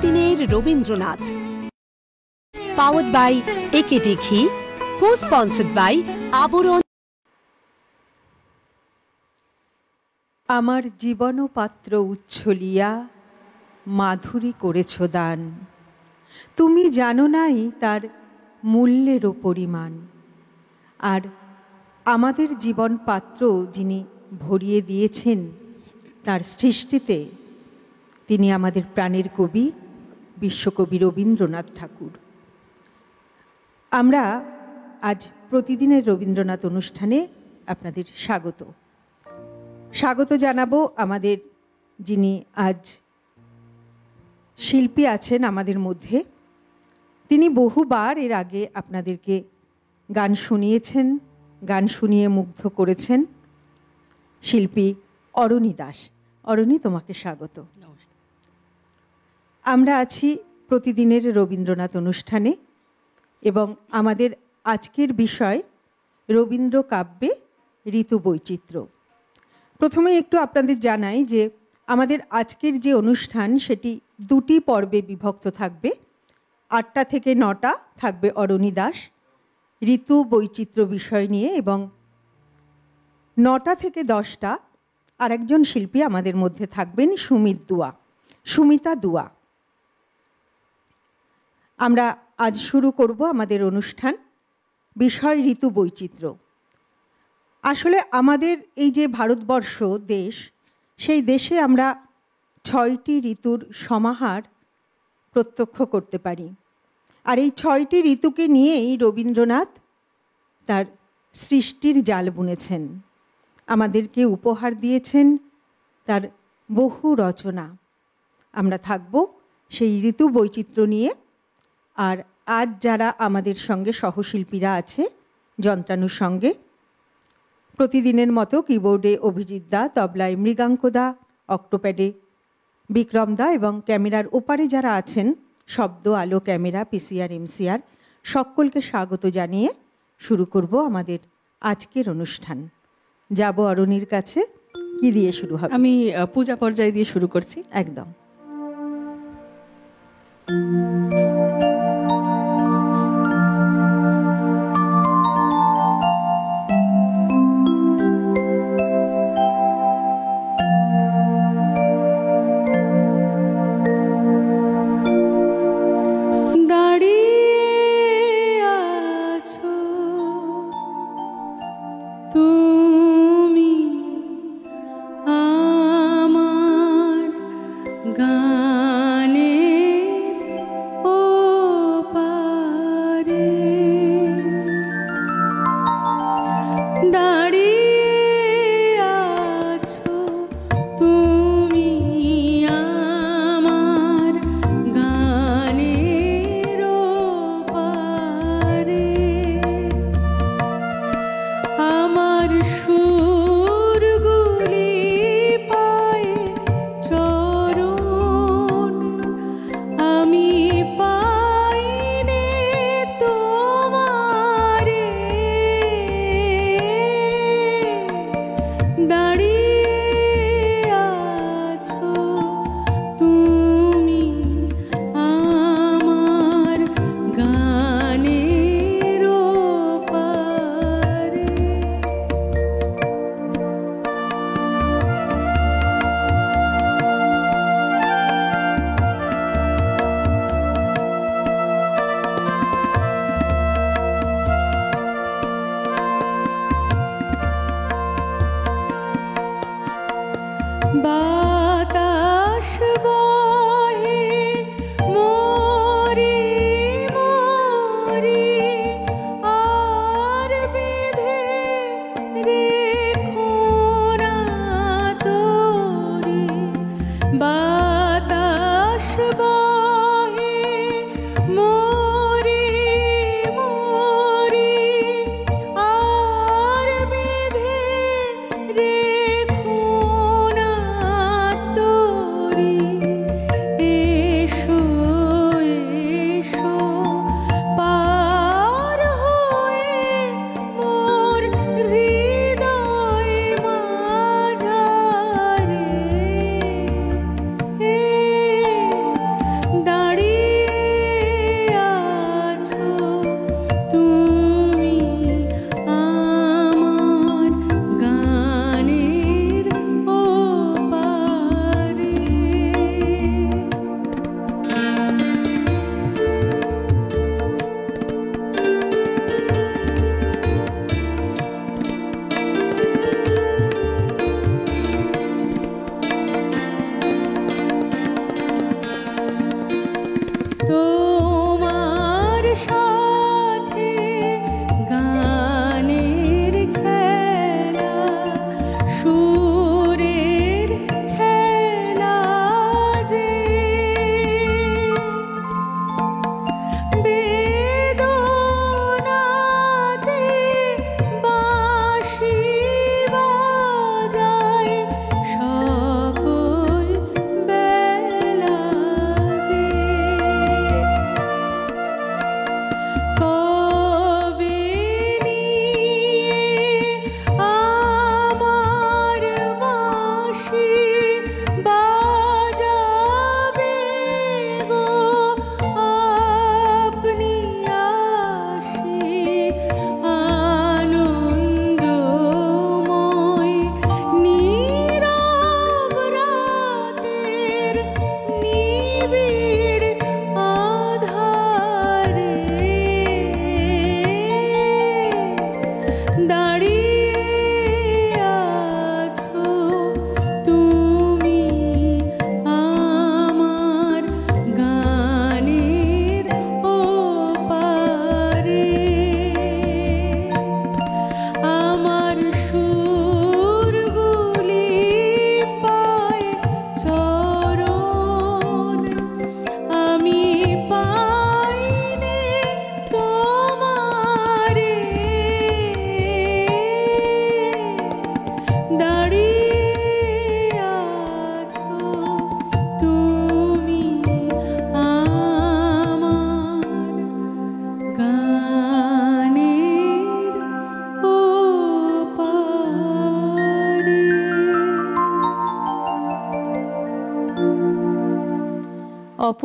প্রতিদিনের Rabindranath, powered by AKD ঘি, কো-স্পন্সর্ড by আবরণ। আমার জীবন পাত্র উচ্ছলিয়া মাধুরী করেছ দান, তুমি জানো নাই তার মূল্যেরও পরিমাণ। আর আমাদের জীবন পাত্র যিনি ভরিয়ে দিয়েছেন তার সৃষ্টিতে, তিনি আমাদের প্রাণের কবি বিশ্বকবি রবীন্দ্রনাথ ঠাকুর। আমরা আজ প্রতিদিনের রবীন্দ্রনাথ অনুষ্ঠানে আপনাদের স্বাগত জানাবো। আমাদের যিনি আজ শিল্পী আছেন আমাদের মধ্যে, তিনি বহুবার এর আগে আপনাদেরকে গান শুনিয়েছেন, গান শুনিয়ে মুগ্ধ করেছেন। শিল্পী অরণি দাস। অরণি, তোমাকে স্বাগত। আমরা আছি প্রতিদিনের রবীন্দ্রনাথ অনুষ্ঠানে এবং আমাদের আজকের বিষয় রবীন্দ্র কাব্যে ঋতু বৈচিত্র্য। প্রথমে একটু আপনাদের জানাই যে আমাদের আজকের যে অনুষ্ঠান সেটি দুটি পর্বে বিভক্ত থাকবে। 8টা থেকে 9টা থাকবে অরণি দাস ঋতু বৈচিত্র্য বিষয় নিয়ে, এবং 9টা থেকে 10টা আরেকজন শিল্পী আমাদের মধ্যে থাকবেন, সুমিতা দুয়া। আমরা আজ শুরু করব আমাদের অনুষ্ঠান, বিষয় ঋতু বৈচিত্র্য। আসলে আমাদের এই যে ভারতবর্ষ দেশ, সেই দেশে আমরা 6টি ঋতুর সমাহার প্রত্যক্ষ করতে পারি। আর এই 6টি ঋতুকে নিয়েই রবীন্দ্রনাথ তার সৃষ্টির জাল বুনেছেন, আমাদেরকে উপহার দিয়েছেন তার বহু রচনা। আমরা থাকব সেই ঋতু বৈচিত্র্য নিয়ে। আর আজ যারা আমাদের সঙ্গে সহশিল্পীরা আছে যন্ত্রানুর সঙ্গে, প্রতিদিনের মতো কিবোর্ডে অভিজিৎ দা, তবলায় মৃগাঙ্ক দা, অক্টোপ্যাডে বিক্রম দা এবং ক্যামেরার ওপারে যারা আছেন শব্দ, আলো, ক্যামেরা, পিসিআর, এমসিআর, সকলকে স্বাগত জানিয়ে শুরু করব আমাদের আজকের অনুষ্ঠান। যাব অরণির কাছে। কি দিয়ে শুরু হবে? আমি পূজা পর্যায় দিয়ে শুরু করছি। একদম।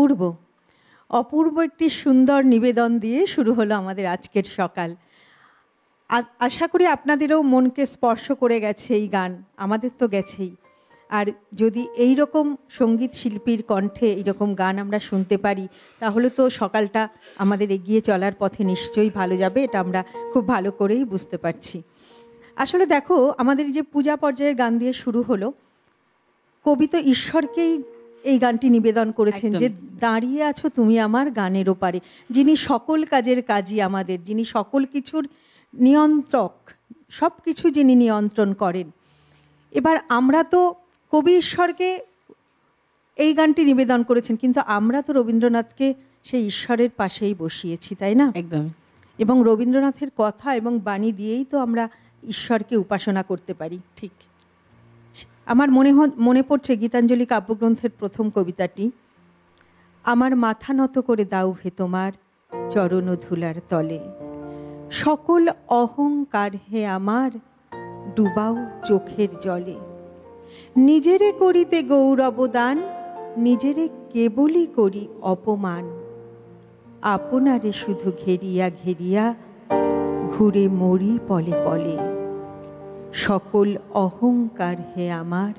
অপূর্ব অপূর্ব একটি সুন্দর নিবেদন দিয়ে শুরু হলো আমাদের আজকের সকাল। আশা করি আপনাদেরও মনকে স্পর্শ করে গেছে এই গান, আমাদের তো গেছেই। আর যদি এই রকম সঙ্গীত শিল্পীর কণ্ঠে এইরকম গান আমরা শুনতে পারি, তাহলে তো সকালটা আমাদের এগিয়ে চলার পথে নিশ্চয়ই ভালো যাবে, এটা আমরা খুব ভালো করেই বুঝতে পারছি। আসলে দেখো, আমাদের যে পূজা পর্যায়ের গান দিয়ে শুরু হলো, কবি তো ঈশ্বরকেই এই গানটি নিবেদন করেছেন, যে দাঁড়িয়ে আছো তুমি আমার গানের ওপারে, যিনি সকল কাজের কাজী আমাদের, যিনি সকল কিছুর নিয়ন্ত্রক, সব কিছু যিনি নিয়ন্ত্রণ করেন। এবার আমরা তো কবি ঈশ্বরকে এই গানটি নিবেদন করেছেন, কিন্তু আমরা তো রবীন্দ্রনাথকে সেই ঈশ্বরের পাশেই বসিয়েছি, তাই না? একদম। এবং রবীন্দ্রনাথের কথা এবং বাণী দিয়েই তো আমরা ঈশ্বরকে উপাসনা করতে পারি। ঠিক। আমার মনে পড়ছে গীতাঞ্জলি কাব্যগ্রন্থের প্রথম কবিতাটি, আমার মাথা নত করে দাও হে তোমার চরণ ধুলার তলে, সকল অহংকার হে আমার ডুবাও চোখের জলে, নিজেরে করিতে গৌরবদান, নিজেরে কেবলই করি অপমান, আপনারে শুধু ঘেরিয়া ঘেরিয়া ঘুরে মরি পলে পলে, সকল অহংকার হে আমার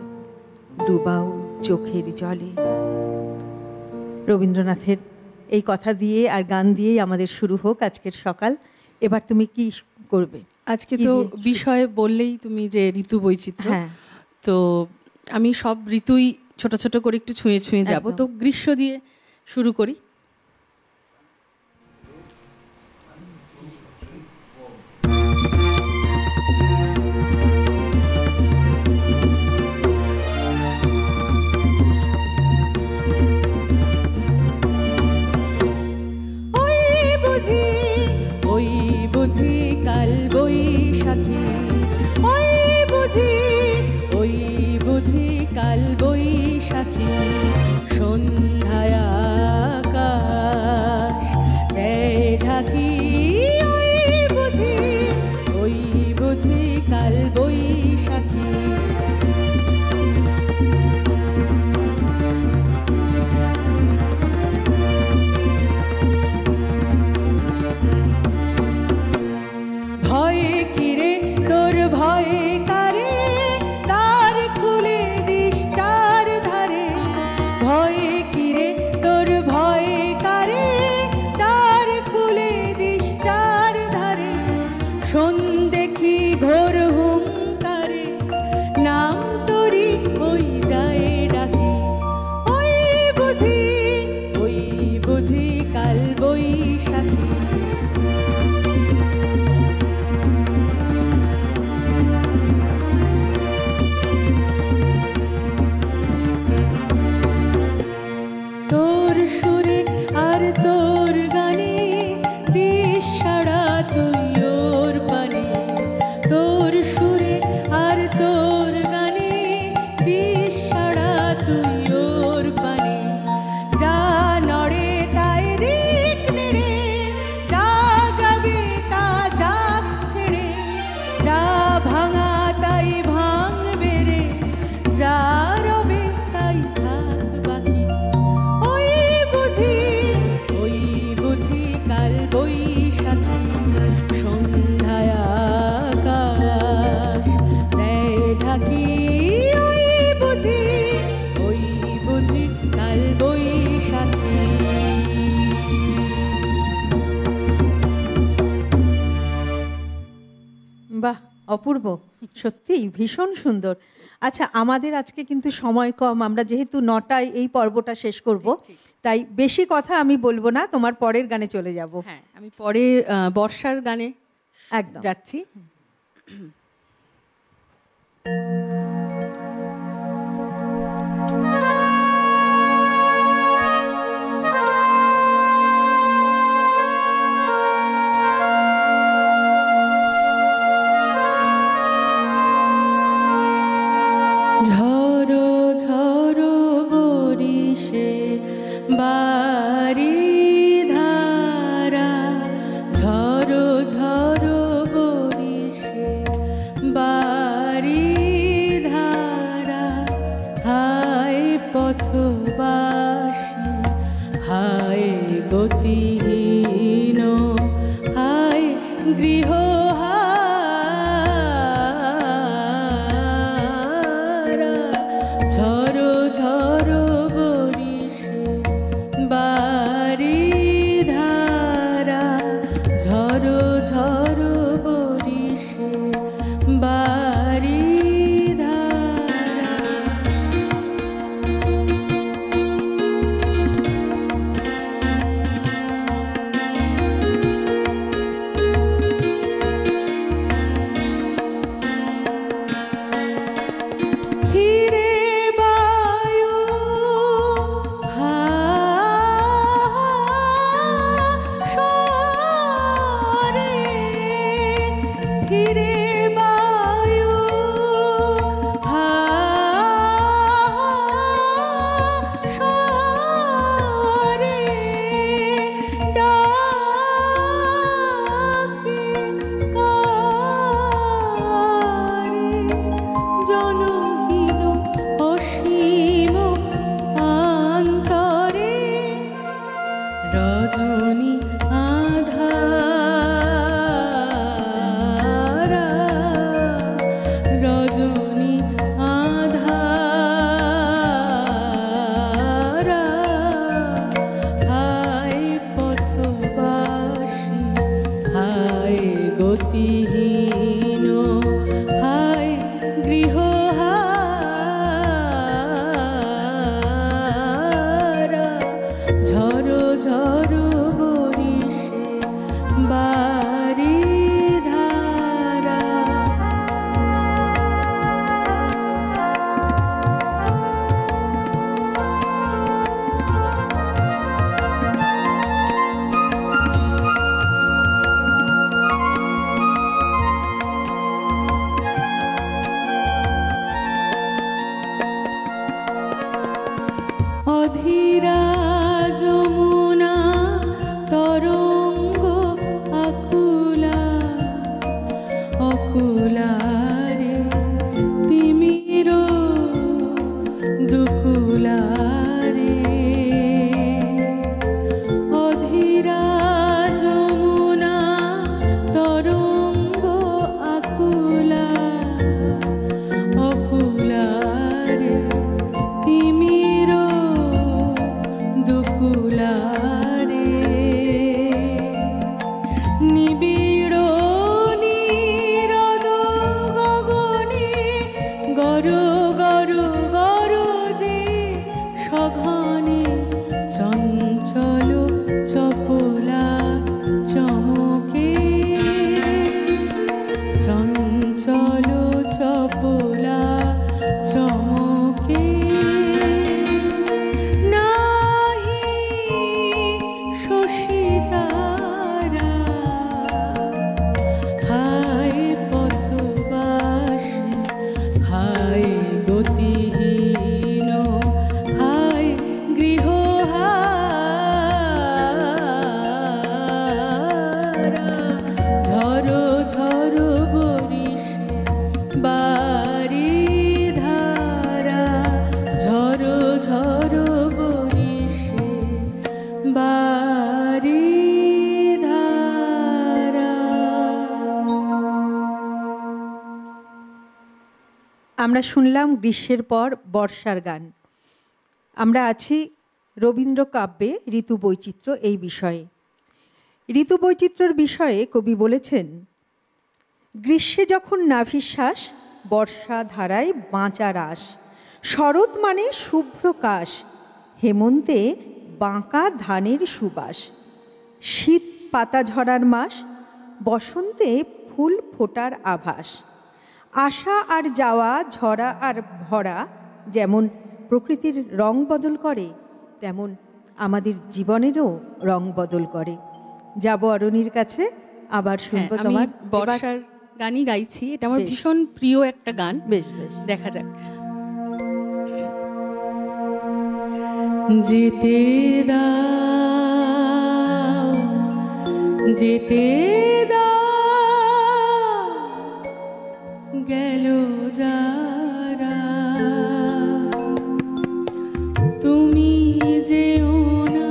ডুবাও চোখের জলে। রবীন্দ্রনাথের এই কথা দিয়ে আর গান দিয়েই আমাদের শুরু হোক আজকের সকাল। এবার তুমি কি করবে? আজকে তো বিষয় বললেই তুমি যে ঋতু বৈচিত্র্য, হ্যাঁ, তো আমি সব ঋতুই ছোট ছোট করে একটু ছুঁয়ে ছুঁয়ে যাব। তো গ্রীষ্ম দিয়ে শুরু করি। কাল বৈশাখী, ওই বুঝি, ওই বুঝি কাল বৈশাখী, সন্ধ্যায় আকাশ দেয় ঢাকি, ওই বুঝি, ওই বুঝি কাল বৈশাখী। বাহ, অপূর্ব, সত্যিই ভীষণ সুন্দর। আচ্ছা, আমাদের আজকে কিন্তু সময় কম, আমরা যেহেতু 9টায় এই পর্বটা শেষ করব, তাই বেশি কথা আমি বলবো না, তোমার পরের গানে চলে যাব। হ্যাঁ, আমি পরে বর্ষার গানে একদম যাচ্ছি। ঝড়ো ঝড়ো বরিশে বাড়ি ধারা, ঝড়ো ঝড়ো বরিশে বাড়ি গতিহীন হায় গৃহ ঝরো ঝরো বরিশে বারি ধারা ঝরো ঝরো বরিশে বারি ধারা ফিরে বায়ু সরে ফিরে বায়ু সরে ডাকে কারে জনহীন অসীম অন্তরে রজনী আধারা রজনী আধারা হায় পথবাসী হায় গতিহীন হায় গৃহ ঝরো ঝরো বরিশে বারি ধারা অধীরা যমুনা তরঙ্গ আকুলা অকুলারে তিমির দুকুলারে অধীরা যমুনা তরঙ্গ আকুলা অকুলারে তিমির দুকুলারে নিবিড় নীরদ গগনে গর গর গর যে সঘনে চঞ্চল চপলা চমকে চঞ্চল চপলা চমকে নাহি শশীতারা হায় পথবাসী হায় গতিহীন হায় গৃহ ঝরো ঝরো বরিশে বারি ধারা ঝরো ঝরো বরিশে বারি ধারা। আমরা শুনলাম গ্রীষ্মের পর বর্ষার গান। আমরা আছি রবীন্দ্র কাব্যে ঋতু বৈচিত্র্য এই বিষয়ে। ঋতু বৈচিত্র্যের বিষয়ে কবি বলেছেন, গ্রীষ্মে যখন নাভিশ্বাস, বর্ষা ধারায় বাঁচা রাস, শরৎ মানে শুভ্র কাশ, হেমন্তে বাঁকা ধানের সুবাস, শীত পাতা ঝরার মাস, বসন্তে ফুল ফোটার আভাস, আসা আর যাওয়া, ঝরা আর ভরা, যেমন প্রকৃতির রং বদল করে তেমন আমাদের জীবনেরও রং বদল করে। যাব অরণির কাছে, আবার শুনবো তোমার বর্ষার গানই গাইছি, এটা আমার ভীষণ প্রিয় একটা গান। বেশ বেশ, দেখা যাক। যেতে দাও যেতে দাও গেল যারা, তুমি যেও না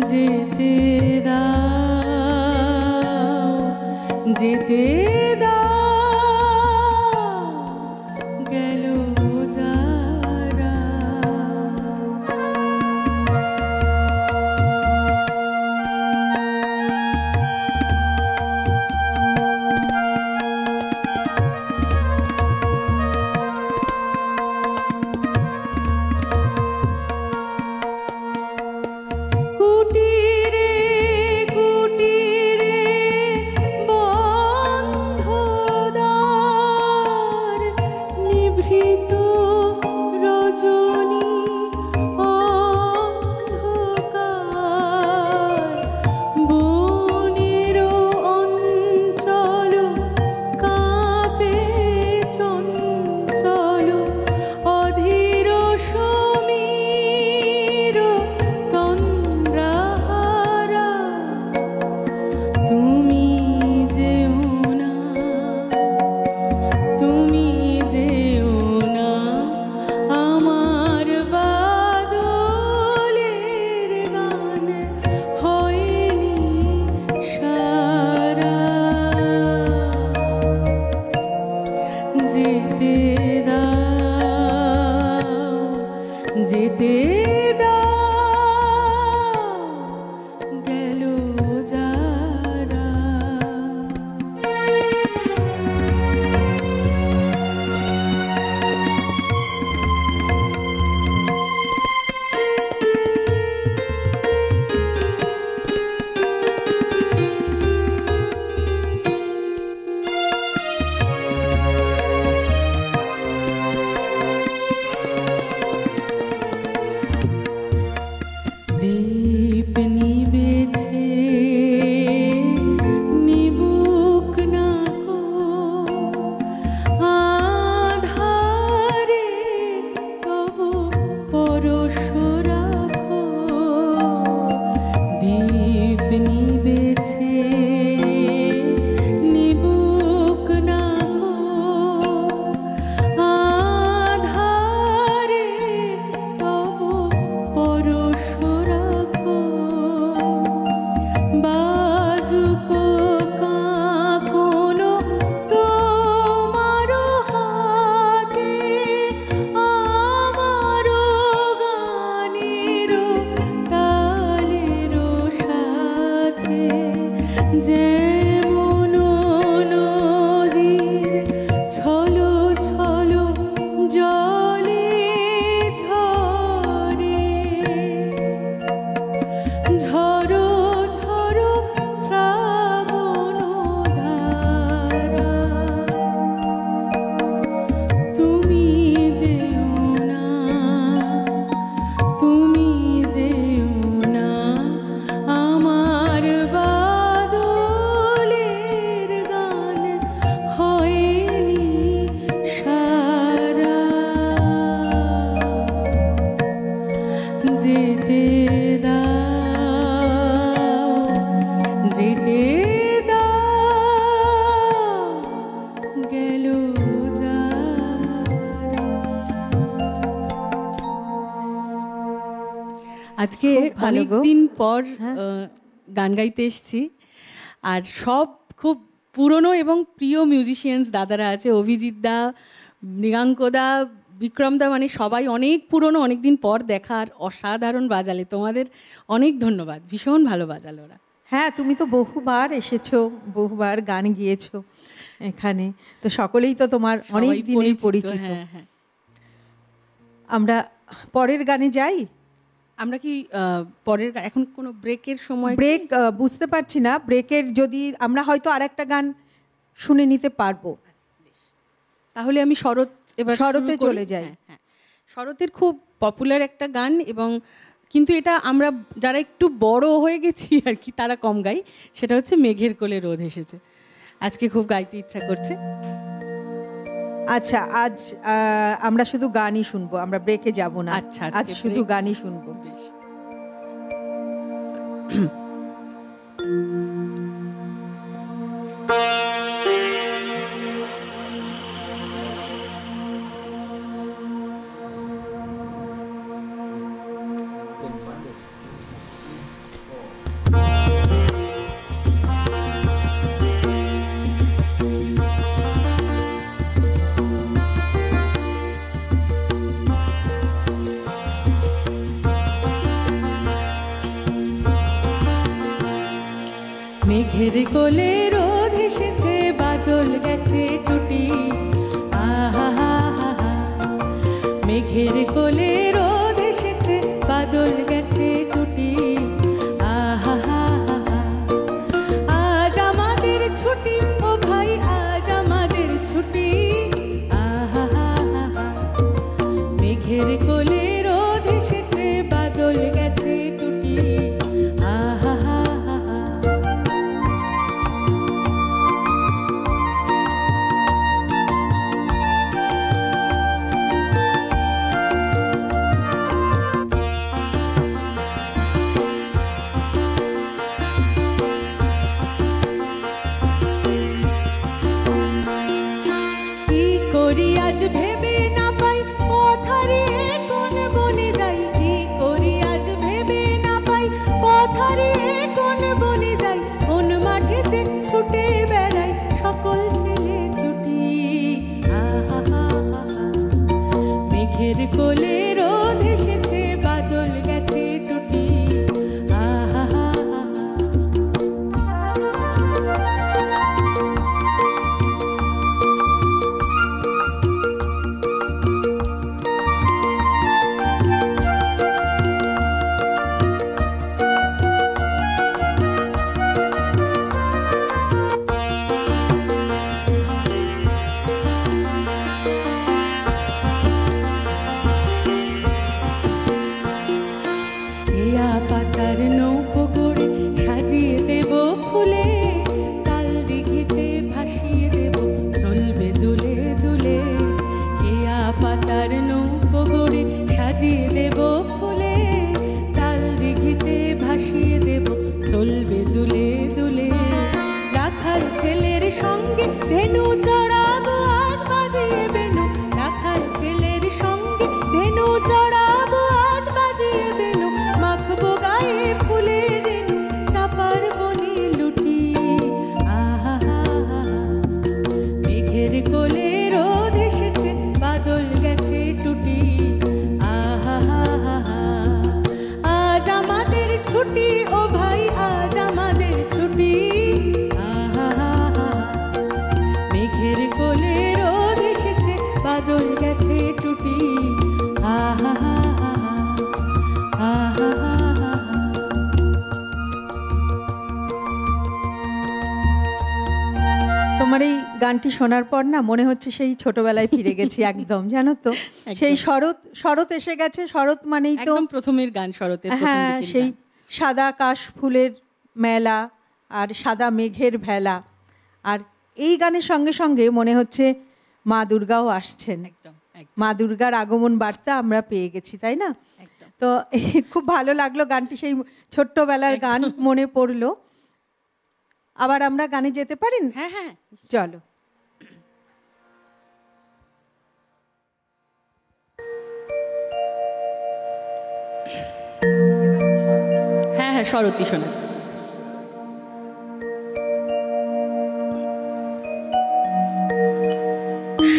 যেতে দাও, যেতে দাও, গেল যারা। কুটিরে কুটিরে বন্ধ দ্বার, নিভৃত রজনী অন্ধকার, বনের অঞ্চল কাঁপে চঞ্চল, অধীর সমীর তন্দ্রাহারা। তুমি যেও না, তুমি যেও না, আমার বাদলের গান হয়নি সারা। যেতে দাও, যেতে দাও, গেল যারা। দীপ নিবেছে নিবুক না কো, আধারে তব পরশ রাখো। দীপ নিবেছে নিবুক না কো, আধারে তব পরশ রাখো। বাজুক কাঁকন তোমার হাতে, আমার গানের তালের সাথে। যেমন নদীর ছলো ছলো জলে ঝরে, ঝরো ঝরো শ্রাবণ ধারা। তুমি যেও না, তুমি যেও না, আমার বাদলের গান হয়নি সারা। যেতে দাও, যেতে দাও, গেল যারা। আজকে ভালো গো। অনেকদিন পর গান গাইতে এসেছি, আর সব খুব পুরনো এবং প্রিয় মিউজিশিয়ানস দাদারা আছে। অভিজিৎ দা, মৃগাঙ্কদা, বিক্রমদা, মানে সবাই অনেক পুরনো, অনেকদিন পর দেখার অসাধারণ বাজালে। তোমাদের অনেক ধন্যবাদ, ভীষণ ভালো বাজালো ওরা। হ্যাঁ, তুমি তো বহুবার এসেছো, বহুবার গান গিয়েছো এখানে, তো সকলেই তো তোমার অনেক সবাই দিনের পরিচিত। হ্যাঁ হ্যাঁ। আমরা পরের গানে যাই। আমরা কি পরের এখন কোনো ব্রেকের সময়? ব্রেক বুঝতে পারছি না, ব্রেকের যদি আমরা হয়তো আরেকটা গান শুনে নিতে পারবো। তাহলে আমি শরৎ, এবার শরতে শুরু করি। চলে যাই। হ্যাঁ, শরতের খুব পপুলার একটা গান, এবং কিন্তু এটা আমরা যারা একটু বড় হয়ে গেছি আর কি তারা কম গাই। সেটা হচ্ছে মেঘের কোলে রোদ এসেছে। আজকে খুব গাইতে ইচ্ছা করছে। আচ্ছা, আজ আমরা শুধু গানই শুনবো, আমরা ব্রেকে যাব না। আচ্ছা, আজ শুধু গানই শুনবো। বেশ। মেঘের কোলে রোদ এসেছে, বাদল গেছে টুটি, আহা হা হা হা। মেঘের কোলে রোদ এসেছে, বাদল গেছে টুটি, আহা হা হা হা। আজ আমাদের ছুটি ও ভাই, আজ আমাদের ছুটি, আহা হা হা হা। মেঘের কোলে রোদ এসেছে, বাদল গেছে টুটি, আহা হা হা হা। কি করি আজ ভেবে না পাই, পথ হারিয়ে কোন বনে যাই, কি করি আজ ভেবে না পাই, পথ হারিয়ে কোন বনে যাই, কোন মাঠে যে ছুটে বেড়াই সকল ছেলে ছুটি, আহা হা হা হা। মেঘের কোলে রোদ এসেছে, বাদল গেছে টুটি, আহা হা হা হা। কেয়া পাতার নৌকো গড়ে সাজিয়ে দেব ফুলে, তাল দিঘিতে ভাসিয়ে দেব চলবে দুলে দুলে। কেয়া পাতার নৌকো গড়ে সাজিয়ে দেব ফুলে, তাল দিঘিতে ভাসিয়ে দেব চলবে দুলে দুলে। রাখাল ছেলের সঙ্গে ধেনু চড়াবো আজ বাজিয়ে বেনু, রাখাল ছেলের সঙ্গে ধেনু চড়াবো আজ বাজিয়ে বেনু। মাখবো গায়ে ফুলে রেনু, চাপার বনে লুটি, আহা হা হা। মেঘের কোলে রোদ এসেছে, বাদল গেছে টুটি, আহা হা হা হা। আজ আমাদের ছুটি ও ভাই, আজ আমাদের ছুটি, আহা হা হা। মেঘের কোলে রোদ এসেছে, বাদল গেছে টুটি, আহা হা হা হা, আহা হা হা হা। তোমার এই গানটি শোনার পর না মনে হচ্ছে সেই ছোটবেলায় ফিরে গেছি একদম, জানো তো। সেই শরৎ, শরৎ এসে গেছে। শরৎ মানেই তো একদম প্রথমের গান, শরতের প্রথম হ্যাঁ, দিকের সেই গান। সাদা কাশ ফুলের মেলা আর সাদা মেঘের ভেলা। আর এই গানের সঙ্গে সঙ্গে মনে হচ্ছে মা দুর্গাও আসছেন, একদম একদম মা দুর্গার আগমন বার্তা আমরা পেয়ে গেছি, তাই না? একদম। তো খুব ভালো লাগলো গানটি, সেই ছোট্টবেলার গান মনে পড়লো। আবার আমরা গানে যেতে পারি? হ্যাঁ হ্যাঁ, চলো। হ্যাঁ হ্যাঁ, শরৎই শোনাচ্ছি।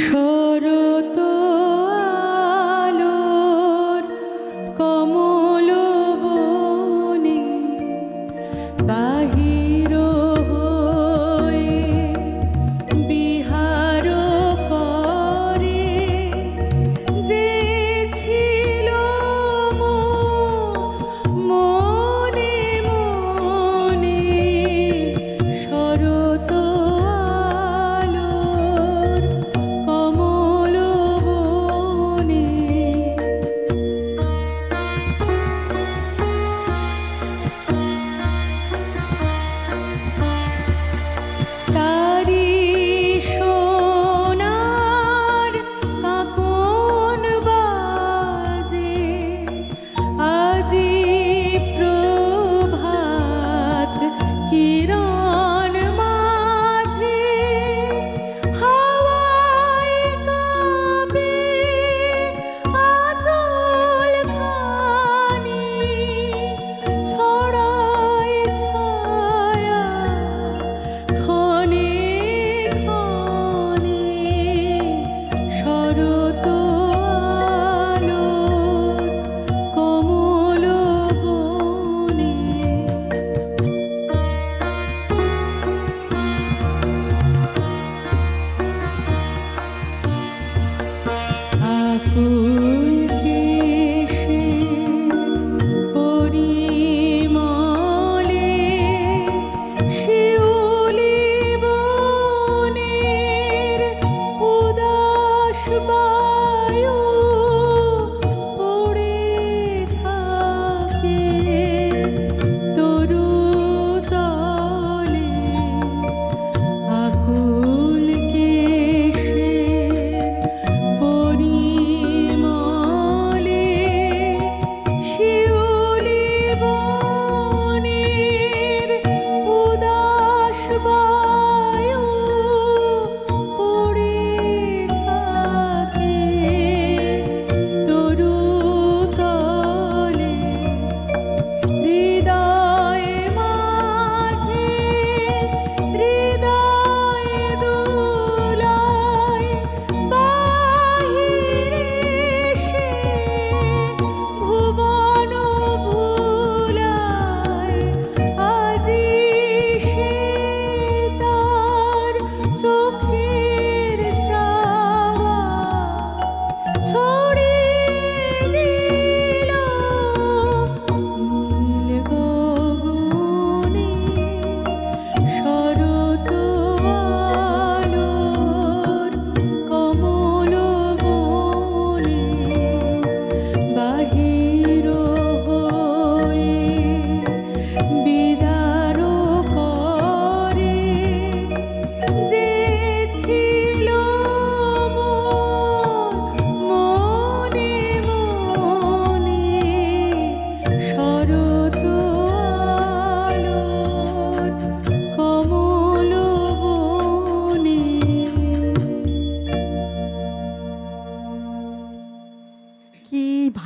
শরৎ আলোর কমল বনে বাহির হয়ে বিহার করে, যে ছিল মনে মনে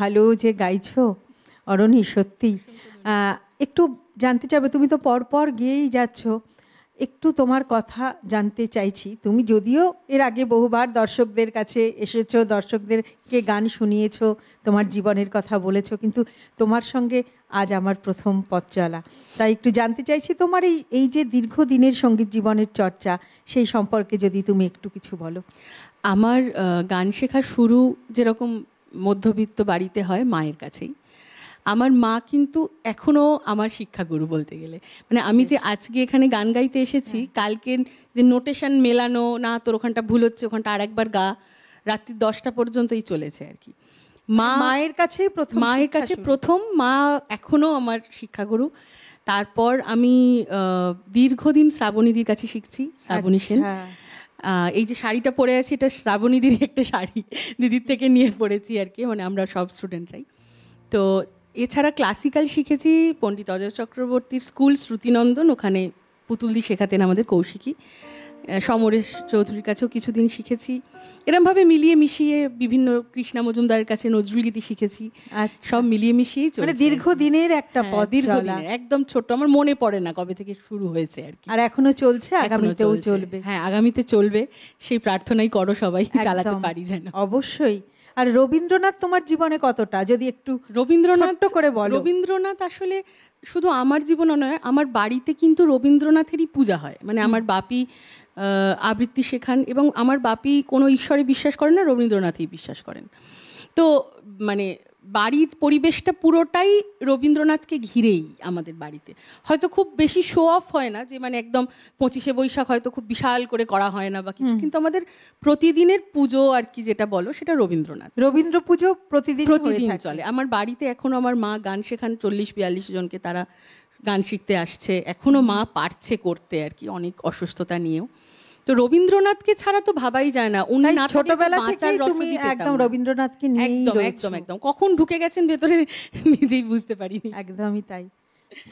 ভালো যে গাইছো অরণি, সত্যি। একটু জানতে চাইবে, তুমি তো পরপর গিয়েই যাচ্ছ, একটু তোমার কথা জানতে চাইছি। তুমি যদিও এর আগে বহুবার দর্শকদের কাছে এসেছো, দর্শকদেরকে গান শুনিয়েছো, তোমার জীবনের কথা বলেছো, কিন্তু তোমার সঙ্গে আজ আমার প্রথম পথ চলা। তাই একটু জানতে চাইছি তোমার এই যে দীর্ঘদিনের সঙ্গীত জীবনের চর্চা, সেই সম্পর্কে যদি তুমি একটু কিছু বলো। আমার গান শেখা শুরু যেরকম মধ্যবিত্ত বাড়িতে হয়, মায়ের কাছেই। আমার মা কিন্তু এখনও আমার শিক্ষাগুরু বলতে গেলে। মানে আমি যে আজকে এখানে গান গাইতে এসেছি, কালকে যে নোটেশন মেলানো, না তোর ওখানটা ভুল হচ্ছে, ওখানটা আরেকবার গা, রাত্রি 10টা পর্যন্তই চলেছে আর কি। মায়ের কাছে প্রথম, মা এখনও আমার শিক্ষাগুরু। তারপর আমি দীর্ঘদিন শ্রাবণীদির কাছে শিখছি, শ্রাবণী সেন। এই যে শাড়িটা পরে আছি, এটা শ্রাবণীদির একটা শাড়ি, দিদির থেকে নিয়ে পড়েছি আর কি, মানে আমরা সব স্টুডেন্টরাই। তো এছাড়া ক্লাসিক্যাল শিখেছি পণ্ডিত অজয় চক্রবর্তীর স্কুল শ্রুতিনন্দন, ওখানে পুতুলদি শেখাতেন আমাদের, কৌশিকী। সমরেশ চৌধুরীর কাছেও কিছুদিন শিখেছি। এরমভাবে মিলিয়ে মিশিয়ে বিভিন্ন কৃষ্ণা মজুমদারের কাছে নজরুল গীতি শিখেছি। সব মিলিয়ে মিশিয়েই চলছে। দীর্ঘদিনের একটা পথ, দীর্ঘদিনের, একদম ছোট, আমার মনে পড়ে না কবে থেকে শুরু হয়েছে আর কি। আর এখনো চলছে, আগামীতেও চলবে। হ্যাঁ, আগামীতে চলবে, সেই প্রার্থনাই করো সবাই, চালাতে পারি যেন। অবশ্যই। আর রবীন্দ্রনাথ তোমার জীবনে কতটা, যদি একটু রবীন্দ্রনাথ করে বলো। রবীন্দ্রনাথ আসলে শুধু আমার জীবনে নয়, আমার বাড়িতে কিন্তু রবীন্দ্রনাথেরই পূজা হয়। মানে আমার বাপি আবৃত্তি শেখান, এবং আমার বাপি কোনো ঈশ্বরে বিশ্বাস করেন না, রবীন্দ্রনাথেই বিশ্বাস করেন। তো মানে বাড়ির পরিবেশটা পুরোটাই রবীন্দ্রনাথকে ঘিরেই আমাদের বাড়িতে। হয়তো খুব বেশি শো অফ হয় না, যে মানে একদম 25শে বৈশাখ হয়তো খুব বিশাল করে করা হয় না বা কিছু, কিন্তু আমাদের প্রতিদিনের পুজো আর কি যেটা বলো, সেটা রবীন্দ্রনাথ। রবীন্দ্র পুজো প্রতিদিন চলে আমার বাড়িতে। এখনো আমার মা গান শেখান 40-42 জনকে, তারা গান শিখতে আসছে, এখনো মা পারছে করতে আর কি, অনেক অসুস্থতা নিয়েও। তো রবীন্দ্রনাথকে ছাড়া তো ভাবাই যায় না। উনি না ছোটবেলা থেকেই তুমি একদম রবীন্দ্রনাথকে নিয়েই রয়েছো। একদম কখন ঢুকে গেছেন ভেতরে নিজেই বুঝতে পারিনি। একদমই তাই।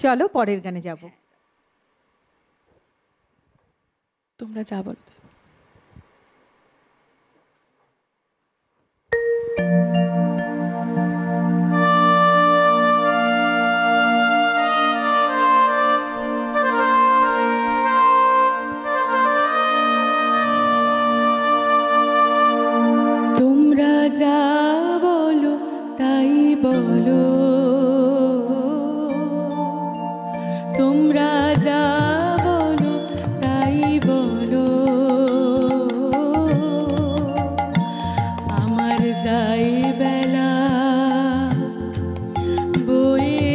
চলো পরের গানে যাব। তোমরা যা বলো। তোমরা যা বলো তাই বলো, তোমরা যা বলো তাই বলো, আমার যাই বেলা বয়ে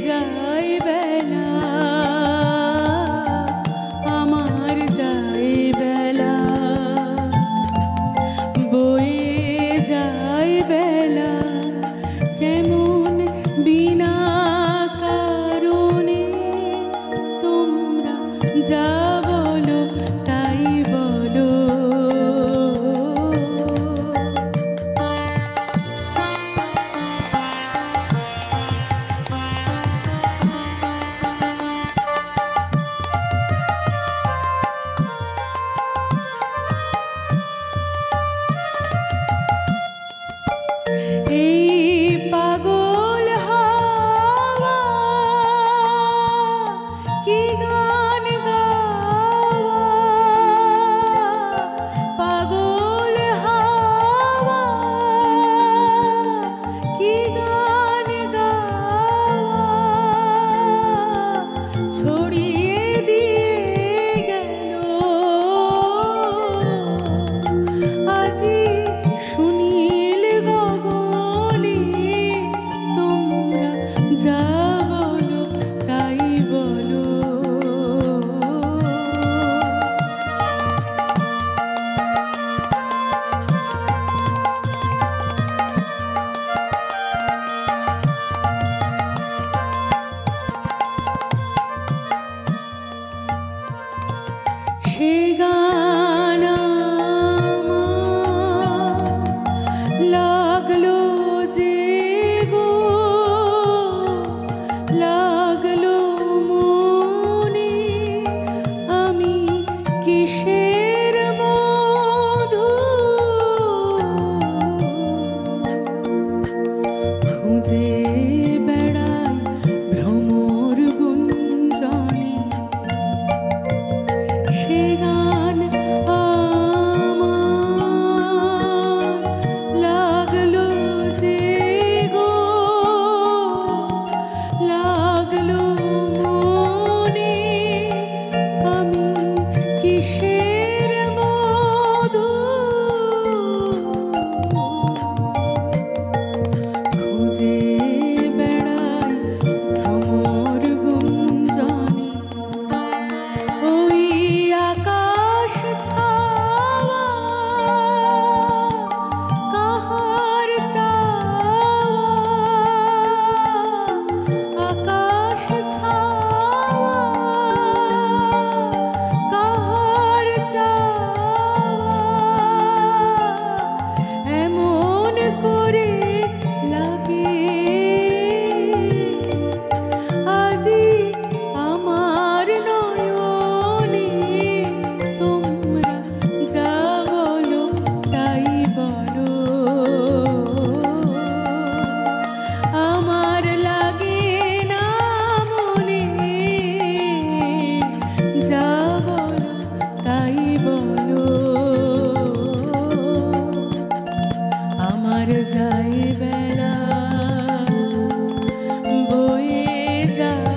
যাই বেলা, আমার যাই বেলা বয়ে যাই বেলা, কেমন বিনা কারণে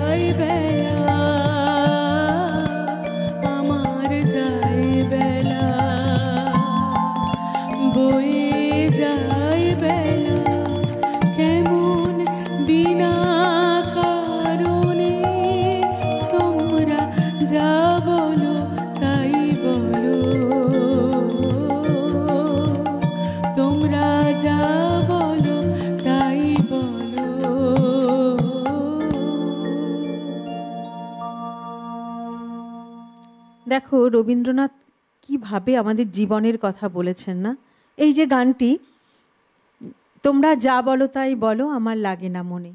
যায় বেলা, আমার যায় বেলা, বয়ে যায় বেলা কেমন বিনা কারণে। তোমরা যা বলো তাই বলো, তোমরা যা বলো তাই বলো। দেখো রবীন্দ্রনাথ কিভাবে আমাদের জীবনের কথা বলেছেন না। এই যে গানটি, তোমরা যা বলো তাই বলো আমার লাগে না মনে,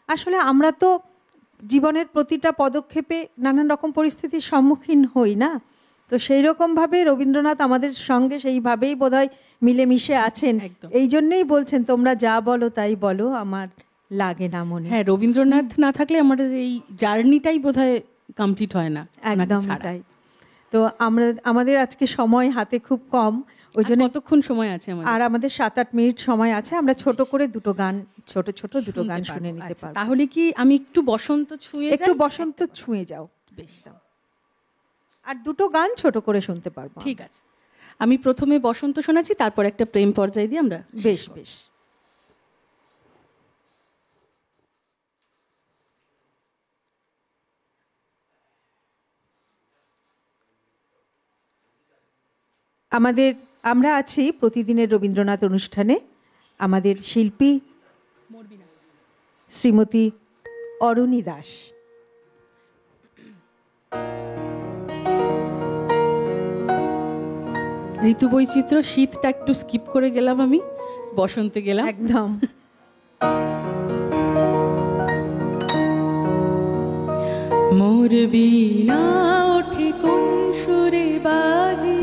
আসলে আমরা তো জীবনের প্রতিটা পদক্ষেপে নানান রকম পরিস্থিতির সম্মুখীন হই না, তো সেই রকমভাবে রবীন্দ্রনাথ আমাদের সঙ্গে সেইভাবেই বোধহয় মিলেমিশে আছেন। এই জন্যেই বলছেন তোমরা যা বলো তাই বলো আমার লাগে না মনে। হ্যাঁ, রবীন্দ্রনাথ না থাকলে আমাদের এই জার্নিটাই বোধহয় কমপ্লিট হয় না। একদম তাই। তো আমাদের আজকে সময় হাতে খুব কম, ওই জন্য কতক্ষণ সময় আছে আমাদের? আর আমাদের 7-8 মিনিট সময় আছে, আমরা ছোট করে দুটো গান, ছোট ছোট দুটো গান শুনে নিতে পারবো। তাহলে কি আমি একটু বসন্ত ছুঁয়ে যাই? একটু বসন্ত ছুঁয়ে যাও, বেশ। আর দুটো গান ছোট করে শুনতে পারবো। ঠিক আছে, আমি প্রথমে বসন্ত শোনাচ্ছি, তারপর একটা প্রেম পর্যায় দিয়ে আমরা। বেশ বেশ। আমরা আছি প্রতিদিনের রবীন্দ্রনাথ অনুষ্ঠানে। আমাদের শিল্পী শ্রীমতী অরুণী দাস। ঋতু বৈচিত্র্য, শীতটা একটু স্কিপ করে গেলাম, আমি বসন্তে গেলাম একদম। মোর বিনা ওঠে কোন সুরে বাজি,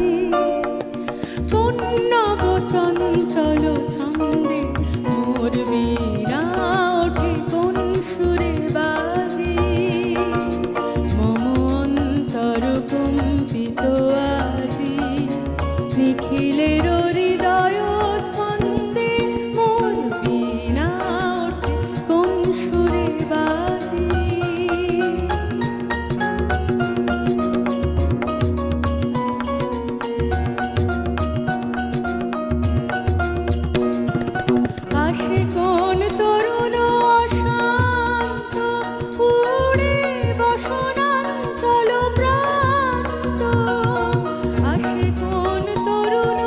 কোন নব চঞ্চল ছন্দে। মোর বিনা ওঠে কোন সুরে বাজি, মম অন্তর কম্পিত আজি নিখিলের হৃদয় স্পন্দে। মোর বিনা ওঠে কোন সুরে বাজি। আসে কোন তরুণ অশান্ত, উড়ে বসনাঞ্চল প্রান্ত। আসে কোন তরুণ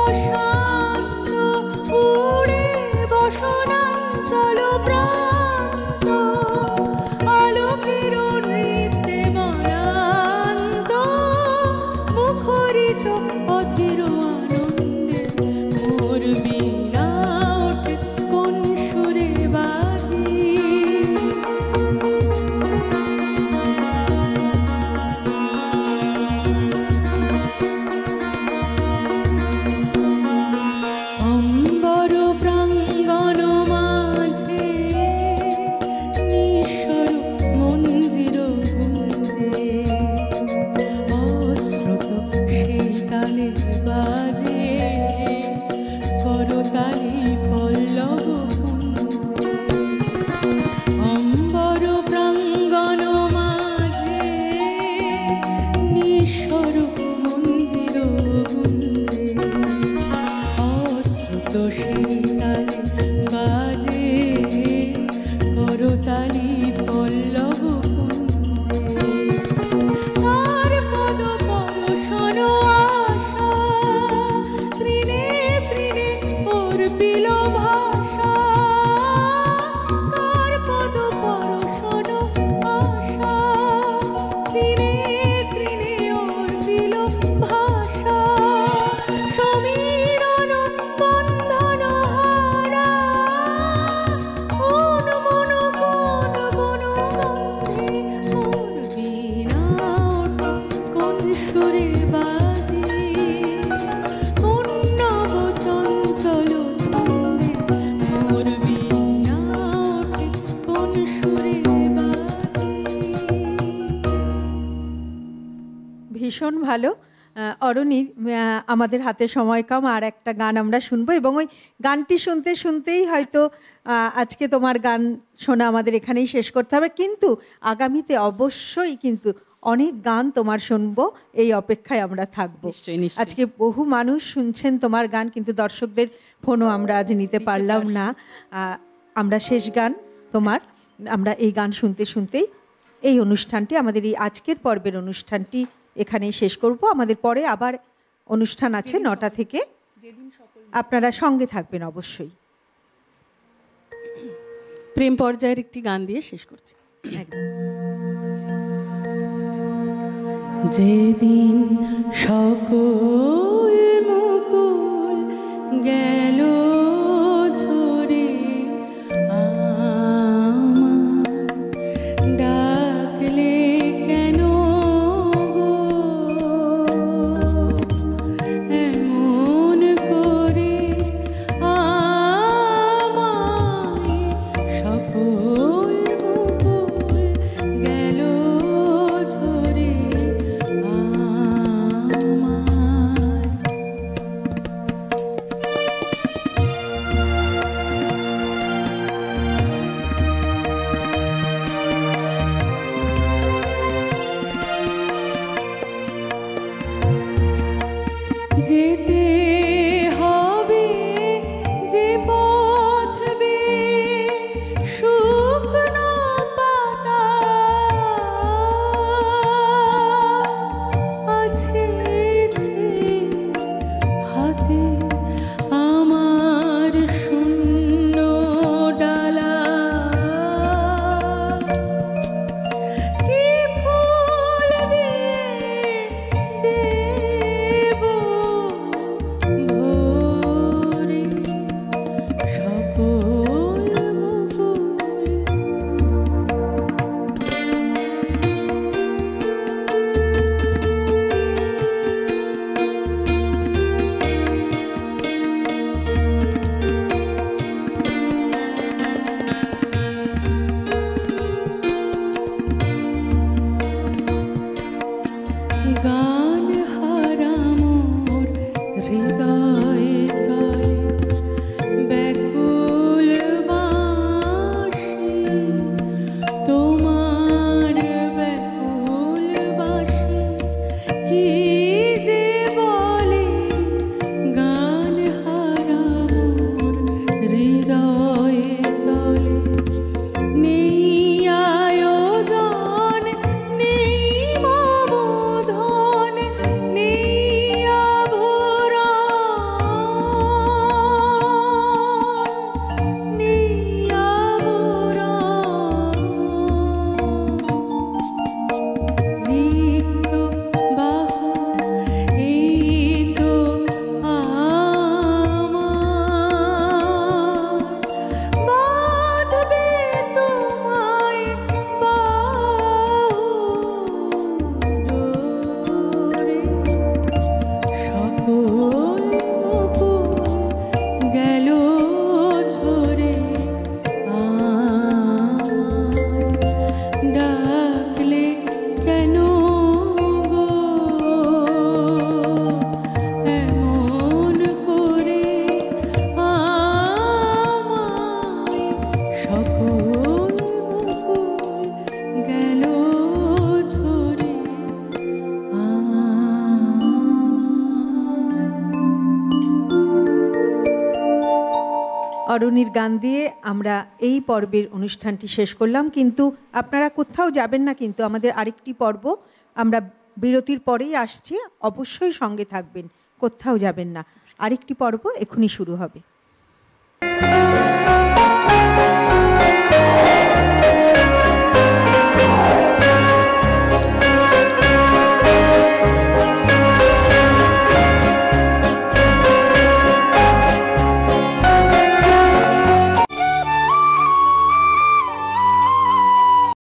অশান্ত, উড়ে বসনাঞ্চল প্রান্ত। আলোকের নৃত্যে মনান্ত, মুখরিত অধীর আনন্দে। মোর বিনা ওঠে কোন সুরে বাজি। অম্বর প্রাঙ্গণ মাঝে নিঃস্বর মঞ্জির গুঞ্জে। অশ্রুত সেই তালে বাজে করতালি পল্লব কুঞ্জে। অম্বর প্রাঙ্গণ মাঝে নিঃস্বর মঞ্জির গুঞ্জে। অশ্রুত সেই তালে বাজে করতালি পল্লব কুঞ্জে। তার পদ পরশন আশা, তৃণে তৃণে অর্পিল ভাষা। তার পদ পরশন আশা, তৃণে তৃণে অর্পিল ভাষা। সমীরণ বন্ধন হারা, কোন মন কোন বন গন্ধে। মোর বিনা ওঠে কোন সুরে বাজি, কোন নব চঞ্চল ছন্দে। মোর বিনা ওঠে কোন সুরে বাজি। ভীষণ ভালো। অরুণী, আমাদের হাতে সময় কম, আর একটা গান আমরা শুনবো এবং ওই গানটি শুনতে শুনতেই হয়তো আজকে তোমার গান শোনা আমাদের এখানেই শেষ করতে হবে, কিন্তু আগামীতে অবশ্যই কিন্তু অনেক গান তোমার শুনবো, এই অপেক্ষায় আমরা থাকবো। আজকে বহু মানুষ শুনছেন তোমার গান, কিন্তু দর্শকদের ফোনও আমরা আজ নিতে পারলাম না। আমরা শেষ গান তোমার, আমরা এই গান শুনতে শুনতেই এই অনুষ্ঠানটি, আমাদের এই আজকের পর্বের অনুষ্ঠানটি এখানেই শেষ করব। আমাদের পরে আবার অনুষ্ঠান আছে 9টা থেকে, আপনারা সঙ্গে থাকবেন অবশ্যই। প্রেম পর্যায়ের একটি গান দিয়ে শেষ করছি। যেদিন সকল মুকুল গেল ঝরে, ডাকলে কেন গো এমন করে, আমায় সকল মুকুল গেল ঝরে, যেতে হবে যে পথ বেয়ে শুকনো পাতা আছে হাতে আমার শূন্য ডালা, কি ফুল দেব ভরে সকল মুকুল। গান হারা মোর হৃদয়ে তলে ব্যাকুল বাঁশি, তোমার ব্যাকুল বাঁশি কি যে বলে। গান হারা মোর হৃদয়ে তলে নেই আয়োজন, নেই মমধন, নেই আভরণ, নেই আভরণ। রিক্ত বাহু এই তো আমার, বাঁধবে তোমায় বাহু ডোরে, সকল মুকুল গেল ঝরে, আমায় ডাকলে কেন গো এমন করে, আমায় সকল মুকুল গেল ঝরে, অরুণীর গান দিয়ে আমরা এই পর্বের অনুষ্ঠানটি শেষ করলাম, কিন্তু আপনারা কোথাও যাবেন না, কিন্তু আমাদের আরেকটি পর্ব আমরা বিরতির পরেই আসছি, অবশ্যই সঙ্গে থাকবেন, কোথাও যাবেন না। আরেকটি পর্ব এখনই শুরু হবে।